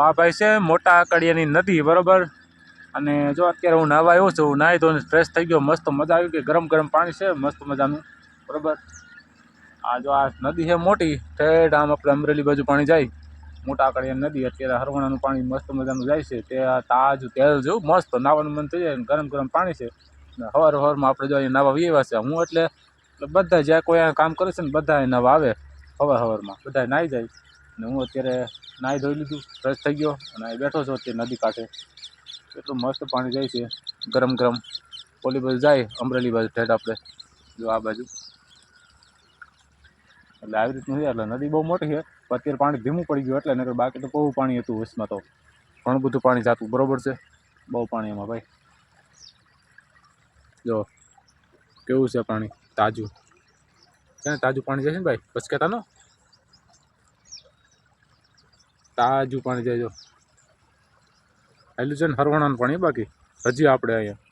આ ભાઈ છે મોટા આકડિયાની નદી, બરોબર। અને જો અત્યારે હું નાહવા આવ્યો છું, નાહી ધોઈને ફ્રેશ થઈ ગયો, મસ્ત મજા આવી ગઈ, ગરમ ગરમ પાણી છે મસ્ત મજાનું, બરોબર। આ જો આ નદી છે મોટી, ઠેઠ આમ આપણે અમરેલી બાજુ પાણી જાય, મોટા આકડિયાની નદી। અત્યારે હરવણાનું પાણી મસ્ત મજાનું જાય છે, તે તાજું તેલ જેવું મસ્ત નાવાનું મન થઈ જાય, ગરમ ગરમ પાણી છે। સવાર સવારમાં આપણે જો અહીંયા નાવા વીએ છે, હું એટલે બધા જ્યાં કોઈ આ કામ કરે છે ને બધા નાવા આવે સવારમાં, બધા નાહી જાય। અને હું અત્યારે નાહી ધોઈ લીધું, ફ્રેશ થઈ ગયો અને અહીં બેઠો છું અત્યારે નદી કાંઠે। એટલું મસ્ત પાણી જાય છે, ગરમ ગરમ। ઓલી બાજુ જાય અમરેલી બાજુ ઠેઠ આપણે જો આ બાજુ, એટલે આવી રીતનું છે। એટલે નદી બહુ મોટી છે, અત્યારે પાણી ધીમું પડી ગયું એટલે, નકર બાકી તો બહુ પાણી હતું વચમાં, તો ઘણું બધું પાણી જાતું, બરોબર છે, બહુ પાણી એમાં ભાઈ। જો કેવું છે પાણી, તાજું છે ને, તાજું પાણી જાય છે ને ભાઈ, પચકેતા નો તાજું પાણી જાય। જો આટલું છે ને હરવણાનું પાણી, બાકી હજી આપણે અહીંયા